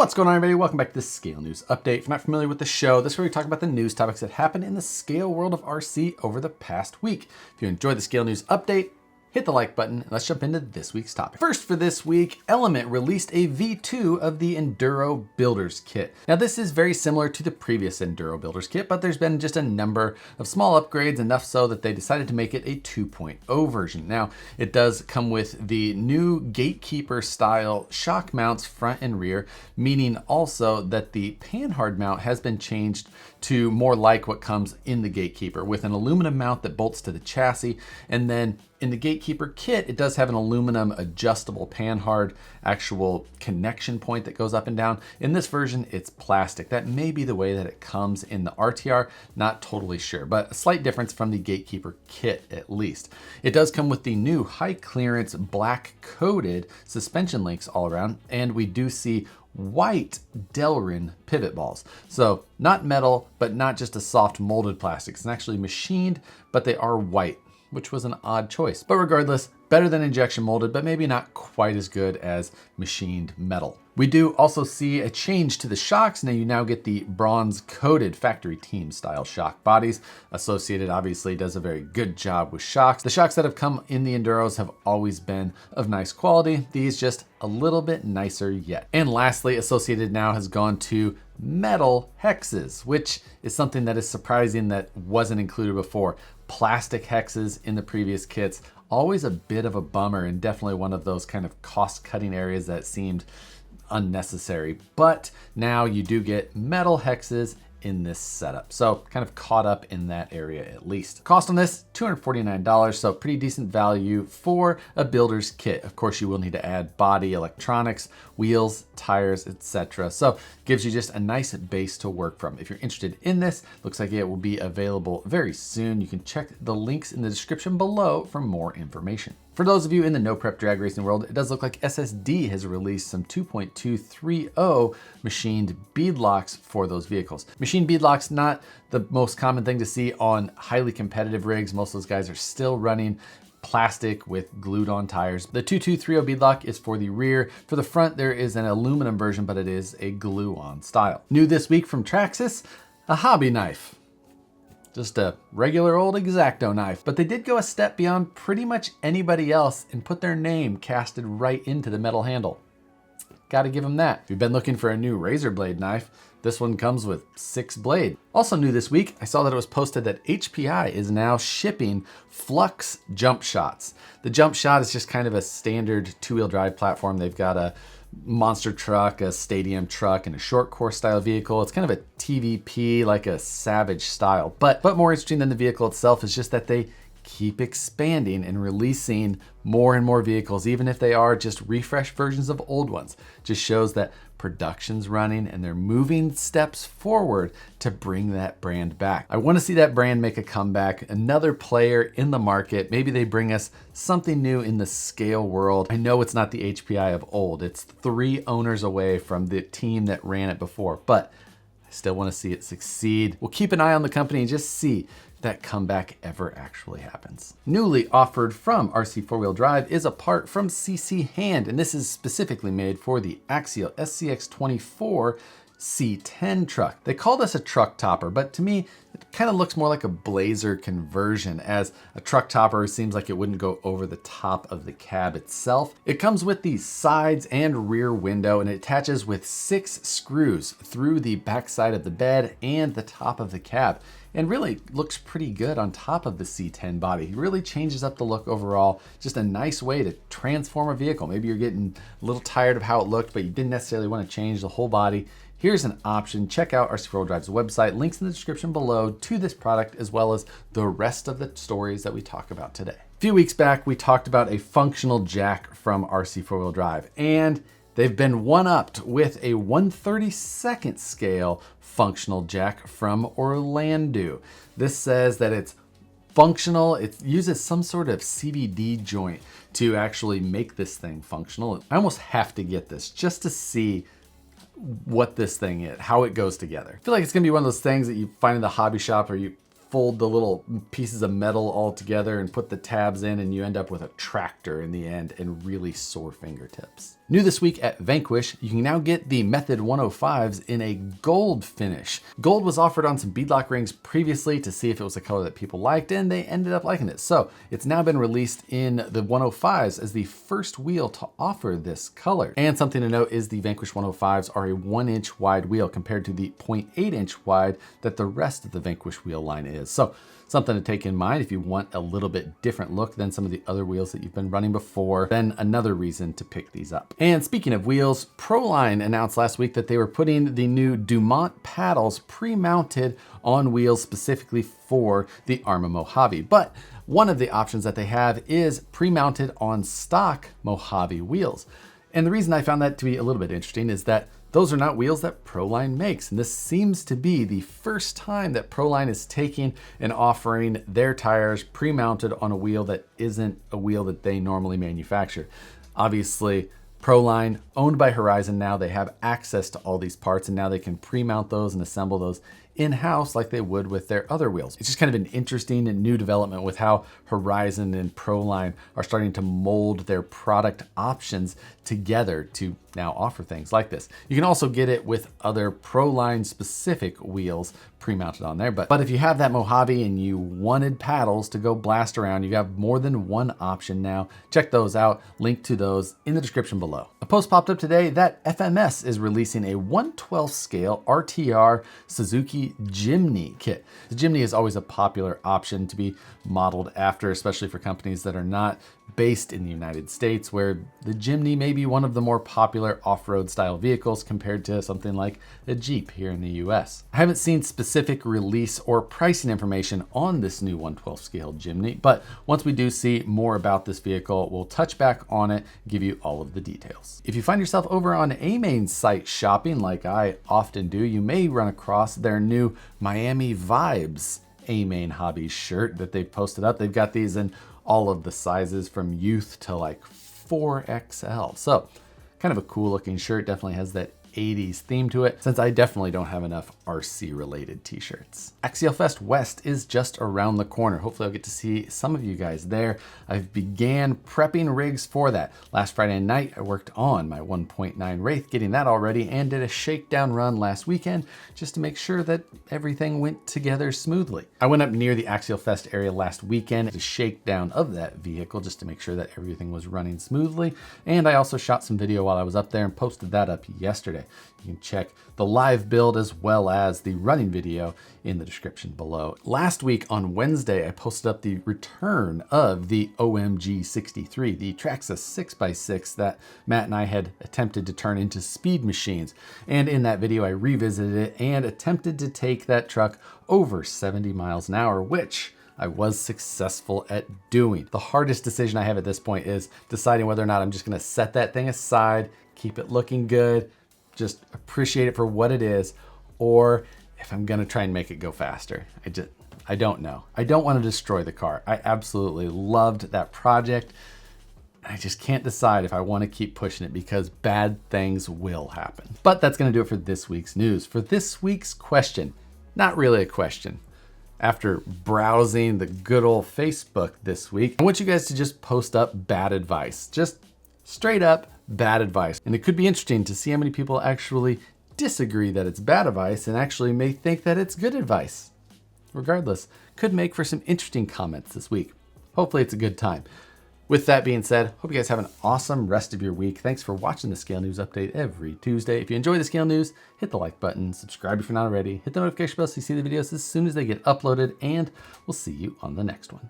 What's going on, everybody? Welcome back to this Scale News Update. If you're not familiar with the show, this is where we talk about the news topics that happened in the scale world of RC over the past week. If you enjoyed the Scale News Update, hit the like button and let's jump into this week's topic. First for this week, Element released a V2 of the Enduro Builders Kit. Now this is very similar to the previous Enduro Builders Kit, but there's been just a number of small upgrades, enough so that they decided to make it a 2.0 version. Now it does come with the new Gatekeeper style shock mounts front and rear, meaning also that the panhard mount has been changed to more like what comes in the Gatekeeper, with an aluminum mount that bolts to the chassis. And then in the Gatekeeper kit, it does have an aluminum adjustable panhard actual connection point that goes up and down. In this version, it's plastic. That may be the way that it comes in the RTR, not totally sure, but a slight difference from the Gatekeeper kit at least. It does come with the new high clearance black coated suspension links all around, and we do see white Delrin pivot balls. So not metal, but not just a soft molded plastic. It's actually machined, but they are white, which was an odd choice. But regardless, better than injection molded, but maybe not quite as good as machined metal. We do also see a change to the shocks. Now you now get the bronze coated factory team style shock bodies. Associated obviously does a very good job with shocks. The shocks that have come in the Enduros have always been of nice quality. These just a little bit nicer yet. And lastly, Associated now has gone to metal hexes, which is something that is surprising that wasn't included before. Plastic hexes in the previous kits, always a bit of a bummer, and definitely one of those kind of cost-cutting areas that seemed unnecessary. But now you do get metal hexes in this setup, so kind of caught up in that area at least. Cost on this, $249, so pretty decent value for a builder's kit. Of course, you will need to add body, electronics, wheels, tires, etc. So gives you just a nice base to work from. If you're interested in this, looks like it will be available very soon. You can check the links in the description below for more information. For those of you in the no prep drag racing world, it does look like SSD has released some 2.230 machined beadlocks for those vehicles. Machined beadlocks, not the most common thing to see on highly competitive rigs. Most of those guys are still running plastic with glued on tires. The 2230 beadlock is for the rear. For the front, there is an aluminum version, but it is a glue on style. New this week from Traxxas, a hobby knife. Just a regular old X-Acto knife, but they did go a step beyond pretty much anybody else and put their name casted right into the metal handle. Gotta give them that. If you've been looking for a new razor blade knife, this one comes with 6 blade. Also new this week, I saw that it was posted that HPI is now shipping Flux jump shots. The jump shot is just kind of a standard 2-wheel drive platform. They've got a monster truck, a stadium truck, and a short course style vehicle. It's kind of a TVP, like a Savage style. But more interesting than the vehicle itself is just that they keep expanding and releasing more and more vehicles, even if they are just refreshed versions of old ones. Just shows that production's running and they're moving steps forward to bring that brand back. I want to see that brand make a comeback, another player in the market. Maybe they bring us something new in the scale world. I know it's not the HPI of old. It's 3 owners away from the team that ran it before, but I still want to see it succeed. We'll keep an eye on the company and just see if that comeback ever actually happens. Newly offered from RC 4-Wheel Drive is a part from CC Hand, and this is specifically made for the Axial SCX24 C10 truck. They call this a truck topper, but to me, it kind of looks more like a Blazer conversion, as a truck topper seems like it wouldn't go over the top of the cab itself. It comes with the sides and rear window, and it attaches with 6 screws through the backside of the bed and the top of the cab, and really looks pretty good on top of the C10 body. It really changes up the look overall. Just a nice way to transform a vehicle. Maybe you're getting a little tired of how it looked, but you didn't necessarily want to change the whole body. Here's an option. Check out RC 4-Wheel Drive's website. Links in the description below to this product, as well as the rest of the stories that we talk about today. A few weeks back, we talked about a functional jack from RC 4-Wheel Drive, and they've been one-upped with a 1/32 scale functional jack from Orlandoo. This says that it's functional. It uses some sort of CVD joint to actually make this thing functional. I almost have to get this just to see what this thing is, how it goes together. I feel like it's gonna be one of those things that you find in the hobby shop, where you fold the little pieces of metal all together and put the tabs in, and you end up with a tractor in the end and really sore fingertips. New this week at Vanquish, you can now get the Method 105s in a gold finish. Gold was offered on some beadlock rings previously to see if it was a color that people liked, and they ended up liking it. So it's now been released in the 105s as the first wheel to offer this color. And something to note is the Vanquish 105s are a 1-inch wide wheel compared to the 0.8-inch wide that the rest of the Vanquish wheel line is. So something to take in mind if you want a little bit different look than some of the other wheels that you've been running before, then another reason to pick these up. And speaking of wheels, Proline announced last week that they were putting the new Dumont paddles pre-mounted on wheels specifically for the Arrma Mojave. But one of the options that they have is pre-mounted on stock Mojave wheels. And the reason I found that to be a little bit interesting is that those are not wheels that Proline makes. And this seems to be the first time that Proline is taking and offering their tires pre-mounted on a wheel that isn't a wheel that they normally manufacture. Obviously, Proline, owned by Horizon now, they have access to all these parts, and now they can pre-mount those and assemble those in-house like they would with their other wheels. It's just kind of an interesting and new development with how Horizon and Proline are starting to mold their product options together to now offer things like this. You can also get it with other Proline specific wheels pre-mounted on there. But if you have that Mojave and you wanted paddles to go blast around, you have more than one option now. Check those out. Link to those in the description below. A post popped up today that FMS is releasing a 1/12 scale RTR Suzuki Jimny kit. The Jimny is always a popular option to be modeled after, especially for companies that are not based in the United States, where the Jimny may be one of the more popular off-road style vehicles compared to something like a Jeep here in the US. I haven't seen specific release or pricing information on this new 1/12 scale Jimny, but once we do see more about this vehicle, we'll touch back on it, give you all of the details. If you find yourself over on AMain's site shopping, like I often do, you may run across their new Miami Vibes AMain Hobbies shirt that they've posted up. They've got these in all of the sizes from youth to like 4XL. So kind of a cool looking shirt, definitely has that 80s theme to it, since I definitely don't have enough RC related t-shirts. Axial Fest West is just around the corner. Hopefully I'll get to see some of you guys there. I've began prepping rigs for that. Last Friday night, I worked on my 1.9 Wraith, getting that all ready, and did a shakedown run last weekend just to make sure that everything went together smoothly. I went up near the Axial Fest area last weekend to shakedown of that vehicle just to make sure that everything was running smoothly. And I also shot some video while I was up there and posted that up yesterday. You can check the live build as well as the running video in the description below. Last week on Wednesday, I posted up the return of the OMG 63, the Traxxas 6x6 that Matt and I had attempted to turn into speed machines. And in that video, I revisited it and attempted to take that truck over 70 miles an hour, which I was successful at doing. The hardest decision I have at this point is deciding whether or not I'm just gonna set that thing aside, keep it looking good, just appreciate it for what it is, or if I'm gonna try and make it go faster. I don't know. I don't want to destroy the car. I absolutely loved that project. I just can't decide if I want to keep pushing it because bad things will happen. But that's gonna do it for this week's news. For this week's question, not really a question. After browsing the good old Facebook this week, I want you guys to just post up bad advice. Just straight up bad advice. And it could be interesting to see how many people actually disagree that it's bad advice and actually may think that it's good advice. Regardless, could make for some interesting comments this week. Hopefully it's a good time. With that being said, hope you guys have an awesome rest of your week. Thanks for watching the Scale News Update every Tuesday. If you enjoy the Scale News, hit the like button, subscribe if you're not already, hit the notification bell so you see the videos as soon as they get uploaded, and we'll see you on the next one.